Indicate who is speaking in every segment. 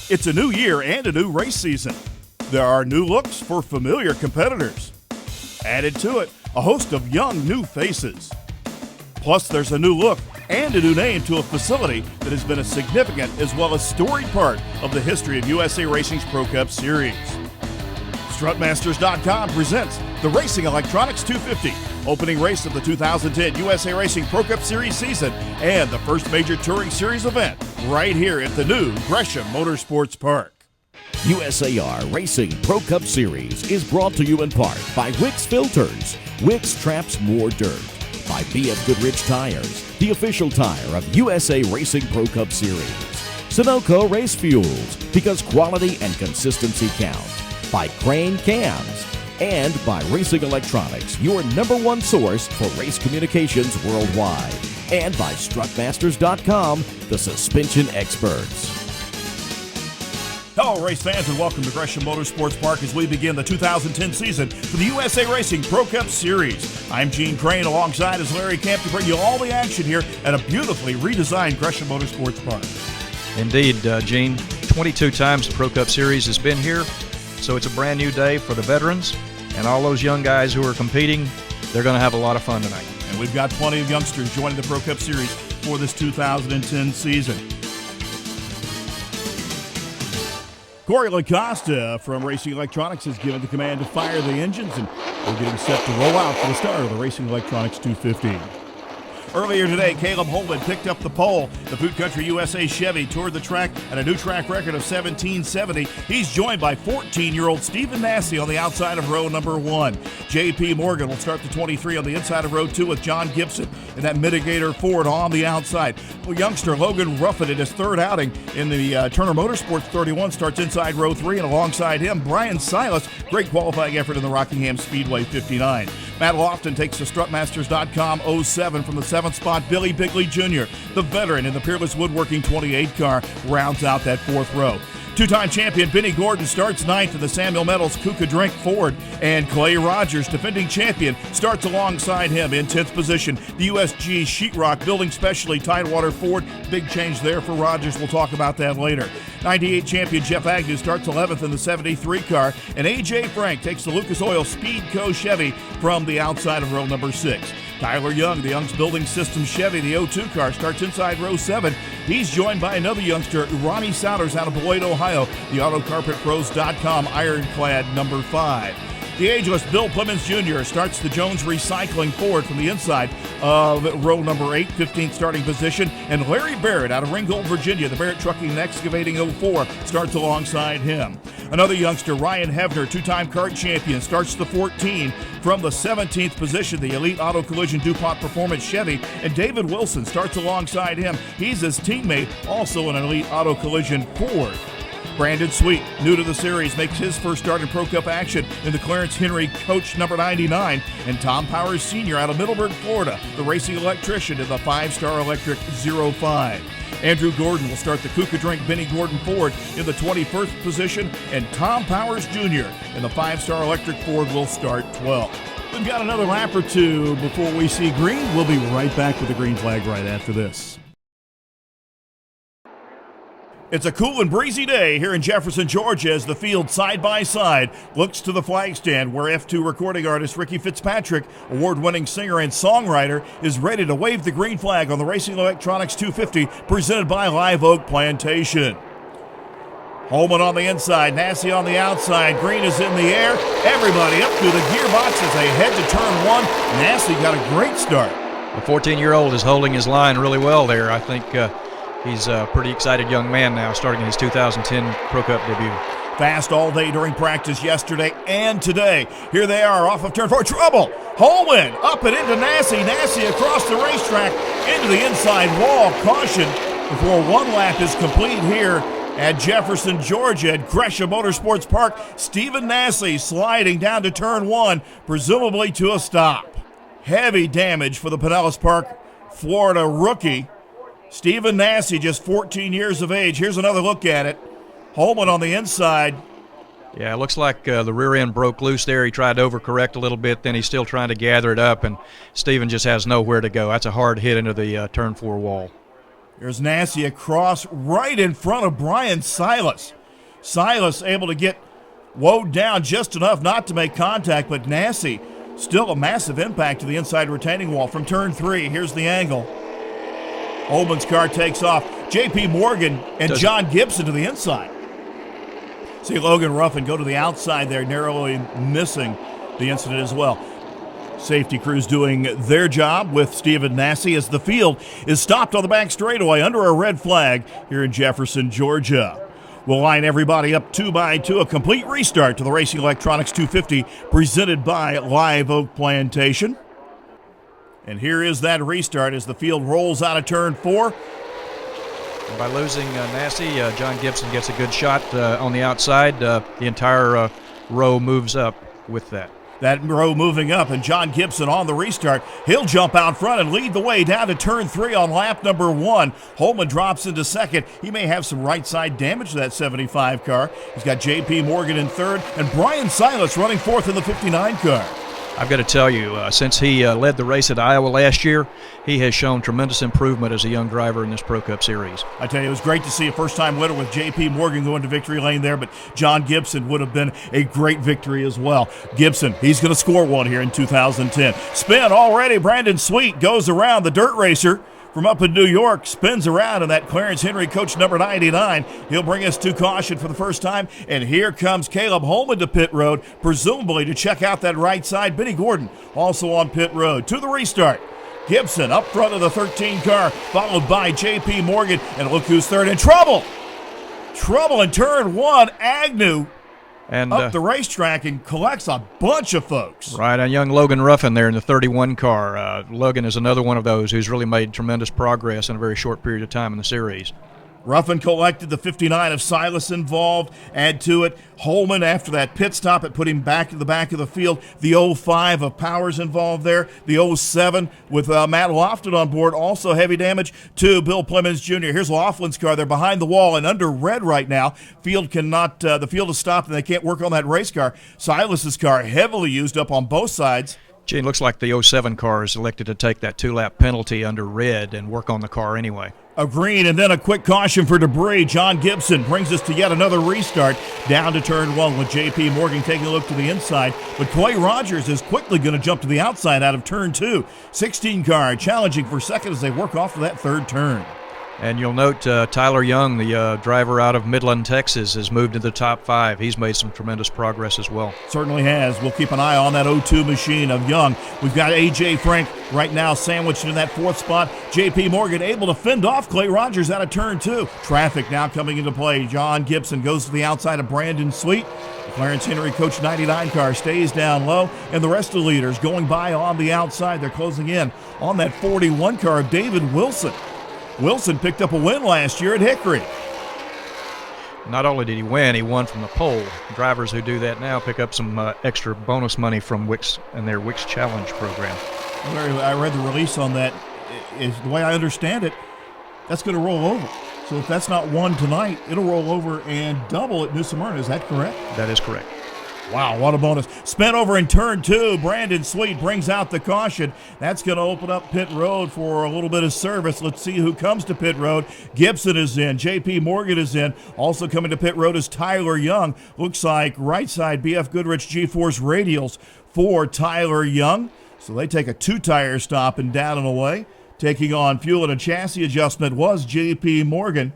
Speaker 1: It's a new year and a new race season. There are new looks for familiar competitors. Added to it, a host of young new faces. Plus, there's a new look and a new name to a facility that has been a significant as well as storied part of the history of USA Racing's Pro Cup Series. Strutmasters.com presents the Racing Electronics 250, opening race of the 2010 USA Racing Pro Cup Series season and the first major Touring Series event right here at the new Gresham Motorsports Park.
Speaker 2: USAR Racing Pro Cup Series is brought to you in part by Wix Filters. Wix traps more dirt. By BF Goodrich Tires, the official tire of USA Racing Pro Cup Series. Sunoco Race Fuels, because quality and consistency count. By Crane Cams. And by Racing Electronics, your #1 source for race communications worldwide. And by Strutmasters.com, the suspension experts.
Speaker 1: Hello, race fans, and welcome to Gresham Motorsports Park as we begin the 2010 season for the USA Racing Pro Cup Series. I'm Gene Crane, alongside is Larry Camp, to bring you all the action here at a beautifully redesigned Gresham Motorsports Park.
Speaker 3: Indeed, Gene. 22 times the Pro Cup Series has been here, so it's a brand new day for the veterans, and all those young guys who are competing, they're going to have a lot of fun tonight.
Speaker 1: And we've got plenty of youngsters joining the Pro Cup Series for this 2010 season. Corey LaCosta from Racing Electronics has given the command to fire the engines, and we're getting set to roll out for the start of the Racing Electronics 250. Earlier today, Caleb Holman picked up the pole. The Boot Country USA Chevy toured the track at a new track record of 1770. He's joined by 14-year-old Stephen Nassy on the outside of row number 1. J.P. Morgan will start the 23 on the inside of row 2 with John Gibson in that Mitigator Ford on the outside. Well, youngster Logan Ruffin in his third outing in the Turner Motorsports 31 starts inside row 3, and alongside him, Brian Silas, great qualifying effort in the Rockingham Speedway 59. Matt Lofton takes the Strutmasters.com 07 from the 7th spot. Billy Bigley Jr., the veteran in the Peerless Woodworking 28 car, rounds out that 4th row. Two-time champion Benny Gordon starts 9th in the Samuel Metals Kuka Drink Ford, and Clay Rogers, defending champion, starts alongside him in 10th position. The USG Sheetrock Building Specialty Tidewater Ford, big change there for Rogers. We'll talk about that later. 98 champion Jeff Agnew starts 11th in the 73 car, and A.J. Frank takes the Lucas Oil Speedco Chevy from the outside of row number 6. Tyler Young, the Young's Building Systems Chevy, the 02 car, starts inside row 7. He's joined by another youngster, Ronnie Souders, out of Beloit, Ohio, the AutoCarpetPros.com Ironclad number 5. The ageless Bill Clemens Jr. starts the Jones Recycling Ford from the inside of row number 8, 15th starting position. And Larry Barrett out of Ringgold, Virginia, the Barrett Trucking and Excavating 04, starts alongside him. Another youngster, Ryan Hevner, two-time kart champion, starts the 14 from the 17th position, the Elite Auto Collision DuPont Performance Chevy. And David Wilson starts alongside him. He's his teammate, also an Elite Auto Collision Ford. Brandon Sweet, new to the series, makes his first start in Pro Cup action in the Clarence Henry Coach number 99. And Tom Powers Sr. out of Middleburg, Florida, the racing electrician in the 5-Star Electric 05. Andrew Gordon will start the Kuka Drink Benny Gordon Ford in the 21st position, and Tom Powers Jr. in the 5-Star Electric Ford will start 12th. We've got another lap or two before we see green. We'll be right back with the green flag right after this. It's a cool and breezy day here in Jefferson, Georgia, as the field side-by-side looks to the flag stand where F2 recording artist Ricky Fitzpatrick, award-winning singer and songwriter, is ready to wave the green flag on the Racing Electronics 250 presented by Live Oak Plantation. Holman on the inside, Nassy on the outside, green is in the air. Everybody up through the gearbox as they head to turn 1. Nassy got a great start.
Speaker 3: The 14-year-old is holding his line really well there. I think he's a pretty excited young man now, starting his 2010 Pro Cup debut.
Speaker 1: Fast all day during practice yesterday and today. Here they are off of turn 4. Trouble! Holman up and into Nassy. Nassy across the racetrack into the inside wall. Caution before one lap is complete here at Jefferson, Georgia at Gresham Motorsports Park. Stephen Nassy sliding down to turn 1, presumably to a stop. Heavy damage for the Pinellas Park, Florida rookie. Stephen Nassy, just 14 years of age. Here's another look at it. Holman on the inside.
Speaker 3: Yeah, it looks like the rear end broke loose there. He tried to overcorrect a little bit, then he's still trying to gather it up, and Stephen just has nowhere to go. That's a hard hit into the turn 4 wall.
Speaker 1: There's Nassie across right in front of Brian Silas. Silas able to get Woad down just enough not to make contact, but Nassie still a massive impact to the inside retaining wall from turn 3. Here's the angle. Holman's car takes off. J.P. Morgan and John Gibson to the inside. See Logan Ruffin go to the outside there, narrowly missing the incident as well. Safety crews doing their job with Stephen Nassie as the field is stopped on the back straightaway under a red flag here in Jefferson, Georgia. We'll line everybody up 2 by 2. A complete restart to the Racing Electronics 250 presented by Live Oak Plantation. And here is that restart as the field rolls out of turn 4.
Speaker 3: And by losing Nassie, John Gibson gets a good shot on the outside. The entire row moves up with that.
Speaker 1: That row moving up, and John Gibson on the restart. He'll jump out front and lead the way down to turn 3 on lap number 1. Holman drops into second. He may have some right side damage to that 75 car. He's got J.P. Morgan in third, and Brian Silas running fourth in the 59 car.
Speaker 3: I've got to tell you, since he led the race at Iowa last year, he has shown tremendous improvement as a young driver in this Pro Cup Series.
Speaker 1: I tell you, it was great to see a first-time winner with J.P. Morgan going to victory lane there, but John Gibson would have been a great victory as well. Gibson, he's going to score one here in 2010. Spin already. Brandon Sweet goes around the dirt racer from up in New York, spins around in that Clarence Henry coach number 99. He'll bring us to caution for the first time, and here comes Caleb Holman to pit road, presumably to check out that right side. Benny Gordon also on pit road. To the restart. Gibson up front of the 13 car, followed by J.P. Morgan, and look who's third in trouble. Trouble in turn 1. Agnew
Speaker 3: and
Speaker 1: up the racetrack and collects a bunch of folks.
Speaker 3: Right, and young Logan Ruffin there in the 31 car. Logan is another one of those who's really made tremendous progress in a very short period of time in the series.
Speaker 1: Ruffin collected the 59 of Silas involved. Add to it, Holman, after that pit stop, it put him back to the back of the field. The 05 of Powers involved there. The 07 with Matt Lofton on board, also heavy damage to Bill Plemons Jr. Here's Laughlin's car. They're behind the wall and under red right now. The field is stopped and they can't work on that race car. Silas's car heavily used up on both sides.
Speaker 3: Gee, it looks like the 07 car is elected to take that 2-lap penalty under red and work on the car anyway.
Speaker 1: A green and then a quick caution for debris. John Gibson brings us to yet another restart down to turn 1 with J.P. Morgan taking a look to the inside. But Clay Rogers is quickly going to jump to the outside out of turn 2. 16 car challenging for second as they work off of that third turn.
Speaker 3: And you'll note Tyler Young, the driver out of Midland, Texas, has moved into the top 5. He's made some tremendous progress as well.
Speaker 1: Certainly has. We'll keep an eye on that 0-2 machine of Young. We've got A.J. Frank right now sandwiched in that 4th spot. J.P. Morgan able to fend off Clay Rogers out of turn 2. Traffic now coming into play. John Gibson goes to the outside of Brandon Sweet. The Clarence Henry Coach 99 car stays down low, and the rest of the leaders going by on the outside. They're closing in on that 41 car of David Wilson. Wilson picked up a win last year at Hickory.
Speaker 3: Not only did he win, he won from the pole. Drivers who do that now pick up some extra bonus money from Wix and their Wix Challenge program.
Speaker 1: I read the release on that. The way I understand it, that's going to roll over. So if that's not won tonight, it'll roll over and double at New Smyrna. Is that correct?
Speaker 3: That is correct.
Speaker 1: Wow, what a bonus. Spin over in turn 2. Brandon Sweet brings out the caution. That's going to open up pit road for a little bit of service. Let's see who comes to pit road. Gibson is in. J.P. Morgan is in. Also coming to pit road is Tyler Young. Looks like right side BF Goodrich G-Force radials for Tyler Young. So they take a 2-tire stop and down and away. Taking on fuel and a chassis adjustment was J.P. Morgan.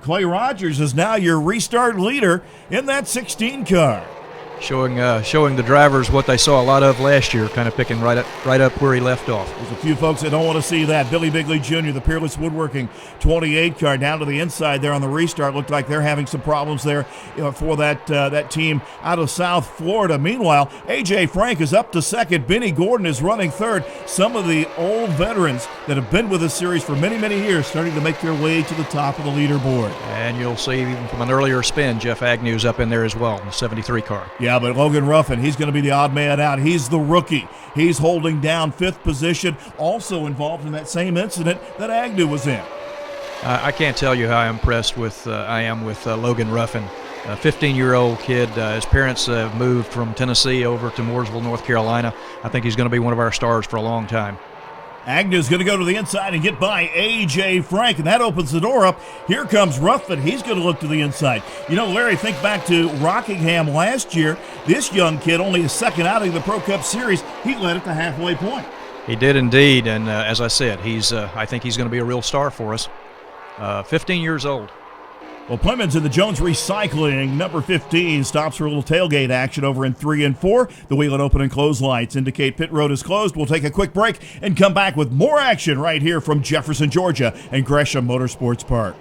Speaker 1: Clay Rogers is now your restart leader in that 16 car.
Speaker 3: Showing the drivers what they saw a lot of last year, kind of picking right up where he left off.
Speaker 1: There's a few folks that don't want to see that. Billy Bigley Jr., the Peerless Woodworking 28 car, down to the inside there on the restart. Looked like they're having some problems there for that team out of South Florida. Meanwhile, A.J. Frank is up to second. Benny Gordon is running third. Some of the old veterans that have been with this series for many, many years starting to make their way to the top of the leaderboard.
Speaker 3: And you'll see even from an earlier spin, Jeff Agnew's up in there as well in the 73 car.
Speaker 1: Yeah, but Logan Ruffin, he's going to be the odd man out. He's the rookie. He's holding down 5th position, also involved in that same incident that Agnew was in.
Speaker 3: I can't tell you how impressed I am with Logan Ruffin. A 15-year-old kid. His parents moved from Tennessee over to Mooresville, North Carolina. I think he's going to be one of our stars for a long time.
Speaker 1: Agnew's going to go to the inside and get by A.J. Frank, and that opens the door up. Here comes Ruffin. He's going to look to the inside. You know, Larry, think back to Rockingham last year. This young kid, only his second outing of the Pro Cup Series, he led at the halfway point.
Speaker 3: He did indeed, and as I said, I think he's going to be a real star for us. 15 years old.
Speaker 1: Well, Plymouth's in the Jones Recycling. Number 15 stops for a little tailgate action over in 3 and 4. The wheel and open and close lights indicate pit road is closed. We'll take a quick break and come back with more action right here from Jefferson, Georgia and Gresham Motorsports Park.